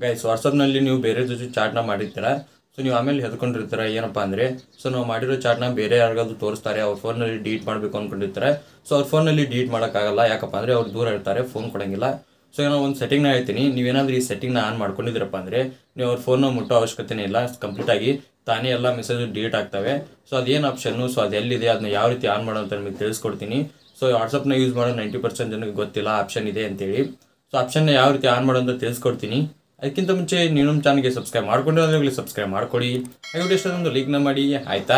Guys ವಾಟ್ಸಪ್ನಲ್ಲಿ ನೀವು ಬೇರೆ ಜೊತೆ ಚಾಟ್ನ ಮಾಡಿರ್ತೀರ. ಸೊ ನೀವು ಆಮೇಲೆ ಹೆದ್ಕೊಂಡಿರ್ತೀರ ಏನಪ್ಪ ಅಂದರೆ, ಸೊ ನಾವು ಮಾಡಿರೋ ಚಾಟ್ನ ಬೇರೆ ಯಾರಿಗಾದ್ರು ತೋರಿಸ್ತಾರೆ, ಅವ್ರ ಫೋನಲ್ಲಿ ಡಿಲೀಟ್ ಮಾಡಬೇಕು ಅಂದ್ಕೊಂಡಿರ್ತಾರೆ. ಸೊ ಅವ್ರ ಫೋನಲ್ಲಿ ಡಿಲೀಟ್ ಮಾಡೋಕ್ಕಾಗಲ್ಲ, ಯಾಕಪ್ಪ ಅಂದರೆ ಅವ್ರು ದೂರ ಇರ್ತಾರೆ, ಫೋನ್ ಕೊಡೋಂಗಿಲ್ಲ. ಸೊ ಏನೋ ಒಂದು ಸೆಟ್ಟಿಂಗ್ನ ಹೇಳ್ತೀನಿ, ನೀವೇನಾದ್ರೂ ಈ ಸೆಟ್ಟಿಂಗ್ನ ಆನ್ ಮಾಡ್ಕೊಂಡಿದ್ದೀರಪ್ಪ ಅಂದರೆ ನೀವು ಅವ್ರ ಫೋನ್ನ ಮುಟ್ಟೋ ಅವಶ್ಯಕತೆನೇ ಇಲ್ಲ. ಕಂಪ್ಲೀಟಾಗಿ ತಾನೇ ಎಲ್ಲ ಮೆಸೇಜ್ ಡಿಲೀಟ್ ಆಗ್ತವೆ. ಸೊ ಅದೇನು ಆಪ್ಷನ್ನು, ಸೊ ಅದು ಎಲ್ಲಿದೆ, ಅದನ್ನ ಯಾವ ರೀತಿ ಆನ್ ಮಾಡೋ ಅಂತ ನಿಮಗೆ ತಿಳಿಸ್ಕೊಡ್ತೀನಿ. ಸೊ ವಾಟ್ಸಪ್ನ ಯೂಸ್ ಮಾಡೋ 90% ಜನಕ್ಕೆ ಗೊತ್ತಿಲ್ಲ ಆಪ್ಷನ್ ಇದೆ ಅಂತೇಳಿ. ಸೊ ಆಪ್ಷನ್ನ ಯಾವ ರೀತಿ ಆನ್ ಮಾಡೋ ಅಂತ ತಿಳಿಸ್ಕೊಡ್ತೀನಿ. ಅದಕ್ಕಿಂತ ಮುಂಚೆ ನೀವು ನಮ್ಮ ಚಾನಲ್ಗೆ ಸಬ್ಸ್ಕ್ರೈಬ್ ಮಾಡ್ಕೊಂಡಿರೋದ್ರಲ್ಲಿ ಸಬ್ಸ್ಕ್ರೈಬ್ ಮಾಡ್ಕೊಡಿ. ವಿಡಿಯೋ ಇಷ್ಟೊಂದು ಲೈಕ್ನ ಮಾಡಿ, ಆಯಿತಾ?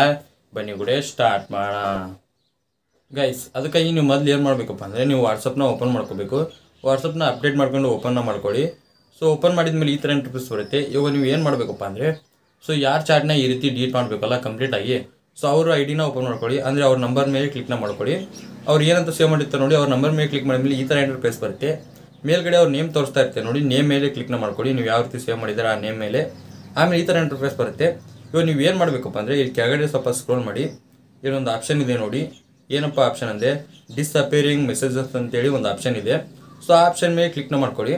ಬನ್ನಿ ಕೂಡ ಸ್ಟಾರ್ಟ್ ಮಾಡೋಣ ಗೈಸ್. ಅದಕ್ಕಾಗಿ ನೀವು ಮೊದಲು ಏನು ಮಾಡಬೇಕಪ್ಪ ಅಂದರೆ, ನೀವು ವಾಟ್ಸಪ್ನ ಓಪನ್ ಮಾಡ್ಕೋಬೇಕು. ವಾಟ್ಸಪ್ನ ಅಪ್ಡೇಟ್ ಮಾಡ್ಕೊಂಡು ಓಪನ್ನ ಮಾಡ್ಕೊಳ್ಳಿ. ಸೊ ಓಪನ್ ಮಾಡಿದ ಮೇಲೆ ಈ ಥರ ಇಂಟರ್ಫೇಸ್ ಬರುತ್ತೆ. ಇವಾಗ ನೀವು ಏನು ಮಾಡಬೇಕಪ್ಪ ಅಂದರೆ, ಸೊ ಯಾರ ಚಾಟ್ನ ಈ ರೀತಿ ಡಿಲೀಟ್ ಮಾಡಬೇಕಲ್ಲ ಕಂಪ್ಲೀಟಾಗಿ, ಸೊ ಅವ್ರ ಐಡಿನ ಓಪನ್ ಮಾಡ್ಕೊಳ್ಳಿ. ಅಂದರೆ ಅವ್ರ ನಂಬರ್ ಮೇಲೆ ಕ್ಲಿಕ್ನ ಮಾಡ್ಕೊಳ್ಳಿ. ಅವ್ರು ಏನಂತ ಸೇವ್ ಮಾಡಿರ್ತಾರೆ ನೋಡಿ, ಅವ್ರ ನಂಬರ್ ಮೇಲೆ ಕ್ಲಿಕ್ ಮಾಡಿದ್ಮೇಲೆ ಈ ಥರ ಇಂಟರ್ಫೇಸ್ ಬರುತ್ತೆ. ಮೇಲ್ಗಡೆ ಅವ್ರ ನೇಮ್ ತೋರಿಸ್ತಾ ಇರ್ತಾರೆ ನೋಡಿ, ನೇಮ್ ಮೇಲೆ ಕ್ಲಿಕ್ನ ಮಾಡ್ಕೊಳ್ಳಿ. ನೀವು ಯಾವ ರೀತಿ ಸೇವ್ ಮಾಡಿದ್ದೀರಾ ಆ ನೇಮ್ ಮೇಲೆ. ಆಮೇಲೆ ಈ ಥರ ಇಂಟರ್ಫೇಸ್ ಬರುತ್ತೆ. ಇವಾಗ ನೀವು ಏನು ಮಾಡಬೇಕಪ್ಪ ಅಂದರೆ, ಇಲ್ಲಿ ಕೆಳಗಡೆ ಸ್ವಲ್ಪ ಸ್ಕ್ರೋಲ್ ಮಾಡಿ, ಇಲ್ಲೊಂದು ಆಪ್ಷನ್ ಇದೆ ನೋಡಿ. ಏನಪ್ಪ ಆಪ್ಷನ್ ಅಂದರೆ, ಡಿಸ್ಅಪೇರಿಂಗ್ ಮೆಸೇಜಸ್ ಅಂತೇಳಿ ಒಂದು ಆಪ್ಷನ್ ಇದೆ. ಸೊ ಆ ಆಪ್ಷನ್ ಮೇಲೆ ಕ್ಲಿಕ್ನ ಮಾಡ್ಕೊಳ್ಳಿ.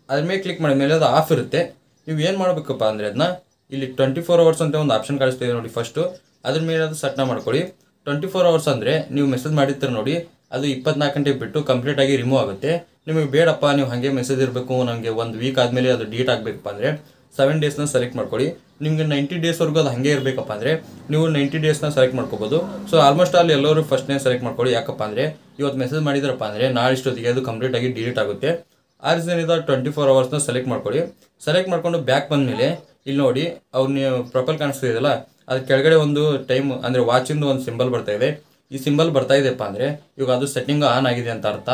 ಅದ್ರ ಮೇಲೆ ಕ್ಲಿಕ್ ಮಾಡಿದ ಮೇಲೆ ಅದು ಆಫ್ ಇರುತ್ತೆ. ನೀವು ಏನು ಮಾಡಬೇಕಪ್ಪ ಅಂದರೆ, ಅದನ್ನ ಇಲ್ಲಿ 24 hours ಅಂತ ಒಂದು ಆಪ್ಷನ್ ಕಾಣಿಸ್ತಿದೆ ನೋಡಿ ಫಸ್ಟು, ಅದ್ರ ಮೇಲೆ ಅದು ಸೆಟ್ನ ಮಾಡ್ಕೊಳ್ಳಿ. 24 hours ಅಂದರೆ ನೀವು ಮೆಸೇಜ್ ಮಾಡಿರ್ತೀರ ನೋಡಿ, ಅದು 24 ಗಂಟೆ ಬಿಟ್ಟು ಕಂಪ್ಲೀಟಾಗಿ ರಿಮೂವ್ ಆಗುತ್ತೆ. ನಿಮಗೆ ಬೇಡಪ್ಪ, ನೀವು ಹಾಗೆ ಮೆಸೇಜ್ ಇರಬೇಕು, ನನಗೆ 1 ವೀಕ್ ಆದಮೇಲೆ ಅದು ಡಿಲೀಟ್ ಆಗಬೇಕಪ್ಪ ಅಂದರೆ 7 ಡೇಸ್ನ ಸೆಲೆಕ್ಟ್ ಮಾಡ್ಕೊಳ್ಳಿ. ನಿಮಗೆ 90 ಡೇಸ್ವರೆಗೂ ಅದು ಹಾಗೆ ಇರಬೇಕಪ್ಪ ಅಂದರೆ ನೀವು 90 ಡೇಸ್ನ ಸೆಲೆಕ್ಟ್ ಮಾಡ್ಕೋಬೋದು. ಸೊ ಆಲ್ಮೋಸ್ಟ್ ಅಲ್ಲಿ ಎಲ್ಲರೂ ಫಸ್ಟ್ನೇ ಸೆಲೆಕ್ಟ್ ಮಾಡ್ಕೊಳ್ಳಿ. ಯಾಕಪ್ಪ ಅಂದರೆ ಇವತ್ತು ಮೆಸೇಜ್ ಮಾಡಿದ್ರಪ್ಪ ಅಂದರೆ ನಾಳೆ ಇಷ್ಟೊತ್ತಿಗೆ ಅದು ಕಂಪ್ಲೀಟಾಗಿ ಡಿಲೀಟ್ ಆಗುತ್ತೆ. ಆ ರೀಸನಿಂದ 24 hours ಸೆಲೆಕ್ಟ್ ಮಾಡ್ಕೊಳ್ಳಿ. ಸೆಲೆಕ್ಟ್ ಮಾಡ್ಕೊಂಡು ಬ್ಯಾಕ್ ಬಂದಮೇಲೆ ಇಲ್ಲಿ ನೋಡಿ, ಅವ್ರ ಪ್ರೊಫೈಲ್ ಕಾಣಿಸ್ತಿದೆಯಲ್ಲ, ಅದು ಕೆಳಗಡೆ ಒಂದು ಟೈಮ್ ಅಂದರೆ ವಾಚಿಂದು ಒಂದು ಸಿಂಬಲ್ ಬರ್ತಾ ಇದೆ. ಈ ಸಿಂಬಲ್ ಬರ್ತಾ ಇದೆಯಪ್ಪ ಅಂದರೆ ಇವಾಗ ಅದು ಸೆಟ್ಟಿಂಗ್ ಆನ್ ಆಗಿದೆ ಅಂತ ಅರ್ಥ.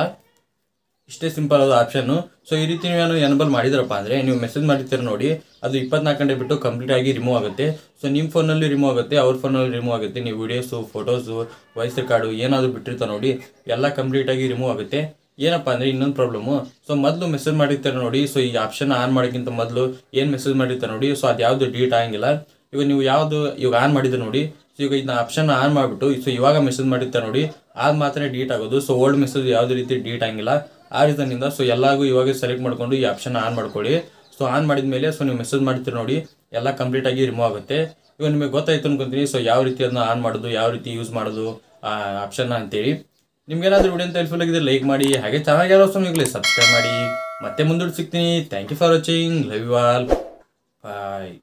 ಇಷ್ಟೇ ಸಿಂಪಲ್ ಅದು ಆಪ್ಷನ್ನು. ಸೊ ಈ ರೀತಿ ನೀವು ಎನೇಬಲ್ ಮಾಡಿದ್ರಪ್ಪ ಅಂದರೆ ನೀವು ಮೆಸೇಜ್ ಮಾಡಿರ್ತೀರ ನೋಡಿ, ಅದು 24 ಗಂಟೆ ಬಿಟ್ಟು ಕಂಪ್ಲೀಟಾಗಿ ರಿಮೂವ್ ಆಗುತ್ತೆ. ಸೊ ನಿಮ್ಮ ಫೋನಲ್ಲಿ ರಿಮೂವ್ ಆಗುತ್ತೆ, ಅವ್ರ ಫೋನಲ್ಲಿ ರಿಮೂವ್ ಆಗುತ್ತೆ. ನೀವು ವೀಡಿಯೋಸು, ಫೋಟೋಸು, ವಾಯ್ಸ್ ರೆಕಾರ್ಡು ಏನಾದರೂ ಬಿಟ್ಟಿರ್ತಾರೆ ನೋಡಿ, ಎಲ್ಲ ಕಂಪ್ಲೀಟಾಗಿ ರಿಮೂವ್ ಆಗುತ್ತೆ. ಏನಪ್ಪ ಅಂದರೆ ಇನ್ನೊಂದು ಪ್ರಾಬ್ಲಮ್ಮು, ಸೊ ಮೊದಲು ಮೆಸೇಜ್ ಮಾಡಿರ್ತಾರೆ ನೋಡಿ, ಸೊ ಈ ಆಪ್ಷನ್ ಆನ್ ಮಾಡೋಕ್ಕಿಂತ ಮೊದಲು ಏನು ಮೆಸೇಜ್ ಮಾಡಿರ್ತಾರೆ ನೋಡಿ, ಸೊ ಅದು ಯಾವುದು ಡಿಲೀಟ್ ಆಗಂಗಿಲ್ಲ. ಇವಾಗ ನೀವು ಯಾವುದು ಇವಾಗ ಆನ್ ಮಾಡಿದ್ರೆ ನೋಡಿ, ಸೊ ಈಗ ಇದನ್ನ ಆಪ್ಷನ್ ಆನ್ ಮಾಡಿಬಿಟ್ಟು ಸೊ ಇವಾಗ ಮೆಸೇಜ್ ಮಾಡಿರ್ತಾರೆ ನೋಡಿ, ಅದು ಮಾತ್ರ ಡಿಲೀಟ್ ಆಗೋದು. ಸೊ ಓಲ್ಡ್ ಮೆಸೇಜ್ ಯಾವುದೇ ರೀತಿ ಡಿಲೀಟ್ ಆಗಿಲ್ಲ. ಆ ರೀಸನ್ನಿಂದ ಸೊ ಎಲ್ಲರಿಗೂ ಇವಾಗ ಸೆಲೆಕ್ಟ್ ಮಾಡ್ಕೊಂಡು ಈ ಆಪ್ಷನ್ ಆನ್ ಮಾಡ್ಕೊಳ್ಳಿ. ಸೊ ಆನ್ ಮಾಡಿದ ಮೇಲೆ ಸೊ ನೀವು ಮೆಸೇಜ್ ಮಾಡ್ತೀರಿ ನೋಡಿ, ಎಲ್ಲ ಕಂಪ್ಲೀಟಾಗಿ ರಿಮೂವ್ ಆಗುತ್ತೆ. ಇವಾಗ ನಿಮಗೆ ಗೊತ್ತಾಯ್ತು ಅನ್ಕೊಂತೀನಿ, ಸೊ ಯಾವ ರೀತಿ ಅದನ್ನ ಆನ್ ಮಾಡೋದು, ಯಾವ ರೀತಿ ಯೂಸ್ ಮಾಡೋದು ಆ ಆಪ್ಷನ್ನ ಅಂತೇಳಿ. ನಿಮ್ಗೇನಾದರೂ ವಿಡಿಯೋ ಅಂತ ಹೆಲ್ಪ್ಫುಲ್ ಆಗಿದೆ ಲೈಕ್ ಮಾಡಿ, ಹಾಗೆ ಚಾನಲ್ಗೆ ಯಾರು ಹೊಸ ಸಬ್ಸ್ಕ್ರೈಬ್ ಮಾಡಿ. ಮತ್ತೆ ಮುಂದೂಡಿ ಸಿಗ್ತೀನಿ. Thank you for watching. Love you all. Bye.